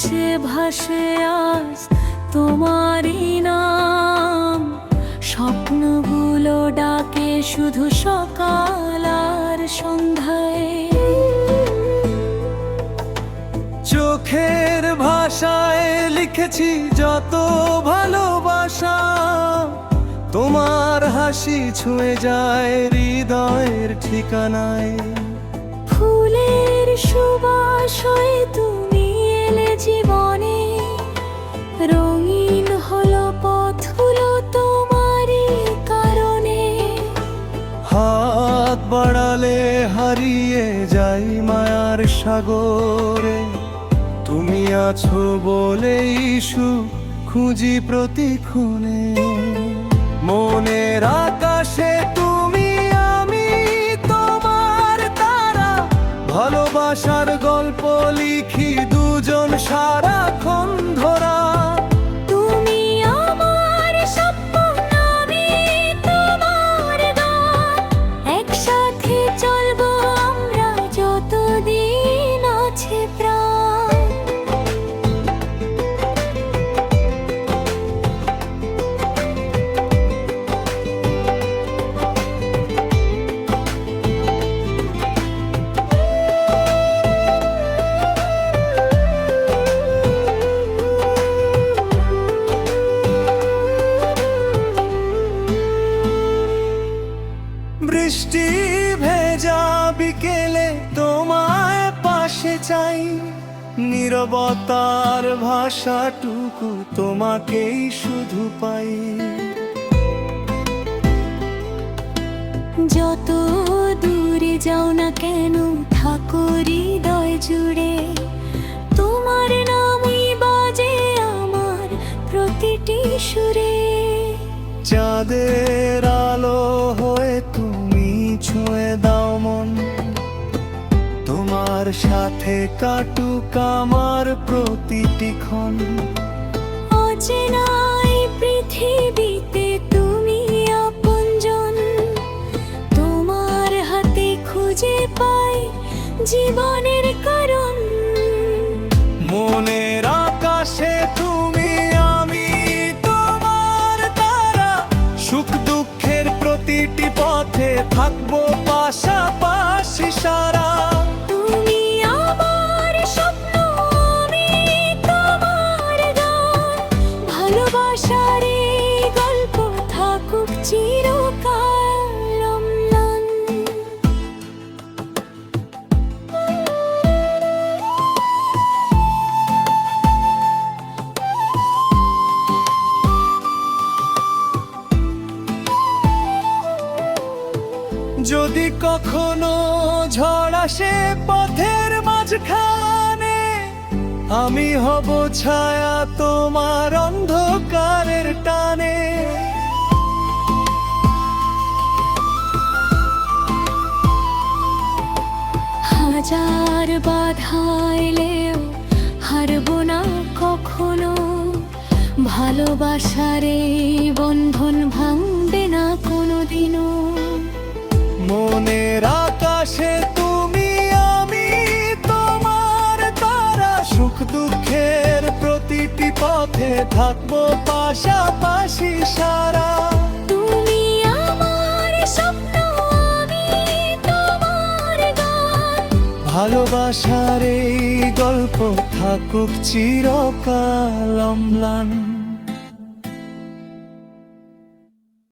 আকাশে ভাসে আজ তোমারই নাম। স্বপ্নগুলো ডাকে শুধু সকাল আর সন্ধ্যায়। চোখের ভাষায় লিখেছি যত ভালোবাসা, তোমার হাসি ছুঁয়ে যায় হৃদয়ের ঠিকানায়। ফুলের সুবাস হয়ে তুমি এলে জীবনে, রঙিন হলো পথগুলো তোমারই কারণে। হাত বাড়ালে হারিয়ে যাই মায়ার সাগরে, তুমি আছো বলেই সুখ খুঁজি প্রতিক্ষণে। মনের আকাশে তুমি আমি তোমার তারা, ভালোবাসার গল্প লিখি দুজন সারাক্ষণ ধরা। তুমি আমার স্বপ্ন, আমি তোমার গান, একসাথে চলবো আমরা যতদিন আছে প্রাণ। বৃষ্টি ভেজা বিকেলে তোমায় পাশে চাই, নীরবতার ভাষাটুকু তোমাকেই শুধু পাই। যত দূরে যাও না কেন থাকো হৃদয় জুড়ে, তোমার নামই বাজে আমার প্রতিটি সুরে। চাঁদের আলো হয়ে তুমি ছুঁয়ে দাও মন, তোমার সাথে কাটুক আমার প্রতিটি ক্ষণ। অচেনাই পৃথিবীতে তুমি আপনজন, তোমার হাতে খুঁজে পাই জীবনের কারণ। মনের আকাশে তুমি আমি তোমার তারা, সুখ দুঃখের প্রতিটি পথে থাকবো পাশাপাশি সারা। তুমি আমার স্বপ্ন, আমি তোমার গান, ভালোবাসার এই গল্প থাকুক চিরকাল অম্লান। যদি কখনো ঝড় আসে পথের মাঝখানে, আমি হব ছায়া তোমার অন্ধকারের টানে। হাজার বাধা এলেও হারবো না কখনো, ভালোবাসার এই বন্ধন ভাঙবে না কোনোদিনও। মনের আকাশে তুমি আমি তোমার তারা, সুখ দুঃখের প্রতিটি পথে থাকবো পাশাপাশি সারা। তুমি আমার স্বপ্ন, আমি তোমার গান, ভালোবাসার এই গল্প থাকুক চিরকাল অম্লান।